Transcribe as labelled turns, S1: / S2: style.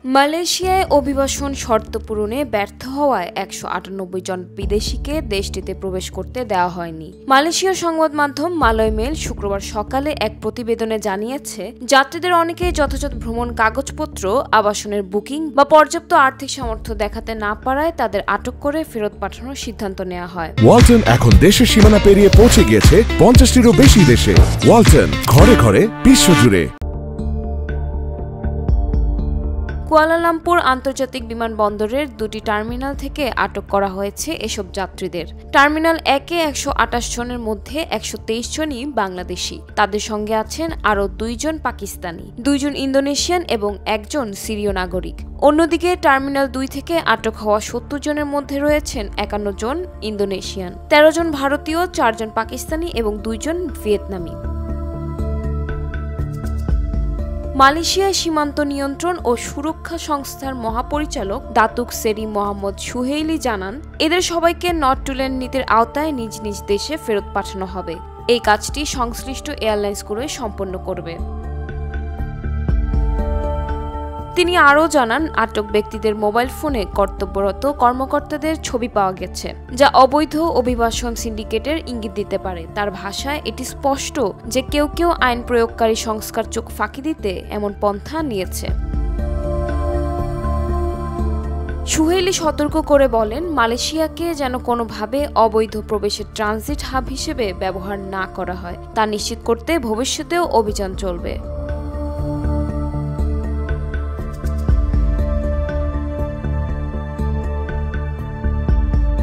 S1: মালয়েশিয়ায় অভিবাসন শর্ত পূরণে ব্যর্থ হওয়ায় ১৯৮ জন বিদেশিকে দেশটিতে প্রবেশ করতে দেওয়া হয়নি। মালয়েশিয়ার সংবাদ মাধ্যম মালয় মেল শুক্রবার সকালে এক প্রতিবেদনে জানিয়েছে, যাত্রীদের অনেকেই যথাযথ ভ্রমণ কাগজপত্র, আবাসনের বুকিং বা পর্যাপ্ত আর্থিক সামর্থ্য দেখাতে না পারায় তাদের আটক করে ফেরত পাঠানোর সিদ্ধান্ত নেওয়া হয়।
S2: ওয়ালটন এখন দেশের সীমানা পেরিয়ে পৌঁছে গিয়েছে ৫০টিরও বেশি দেশে। ওয়ালটন, ঘরে ঘরে বিশ্বজুড়ে।
S1: কুয়ালালামপুর আন্তর্জাতিক বিমানবন্দরের দুটি টার্মিনাল থেকে আটক করা হয়েছে এসব যাত্রীদের। টার্মিনাল ১-এ ১২৮ জনের মধ্যে ১২৩ জনই বাংলাদেশি। তাদের সঙ্গে আছেন আরও ২ জন পাকিস্তানি, ২ জন ইন্দোনেশিয়ান এবং ১ জন সিরীয় নাগরিক। অন্যদিকে টার্মিনাল ২ থেকে আটক হওয়া ৭০ জনের মধ্যে রয়েছেন ৫১ জন ইন্দোনেশিয়ান, ১৩ জন ভারতীয়, ৪ জন পাকিস্তানি এবং ২ জন ভিয়েতনামি। মালয়েশিয়ায় সীমান্ত নিয়ন্ত্রণ ও সুরক্ষা সংস্থার মহাপরিচালক দাতুক সেরি মোহাম্মদ সুহেইলি জানান, এদের সবাইকে নট টু ল্যান্ড নীতির আওতায় নিজ নিজ দেশে ফেরত পাঠানো হবে। এই কাজটি সংশ্লিষ্ট এয়ারলাইন্সগুলোই সম্পন্ন করবে। তিনি আরও জানান, আটক ব্যক্তিদের মোবাইল ফোনে কর্তব্যরত কর্মকর্তাদের ছবি পাওয়া গেছে, যা অবৈধ অভিবাসন সিন্ডিকেটের ইঙ্গিত দিতে পারে। তার ভাষায় এটি স্পষ্ট যে কেউ কেউ আইন প্রয়োগকারী সংস্কার চোখ ফাঁকি দিতে এমন পন্থা নিয়েছে। সুহেইলি সতর্ক করে বলেন, মালয়েশিয়াকে যেন কোনোভাবে অবৈধ প্রবেশের ট্রানজিট হাব হিসেবে ব্যবহার না করা হয় তা নিশ্চিত করতে ভবিষ্যতেও অভিযান চলবে।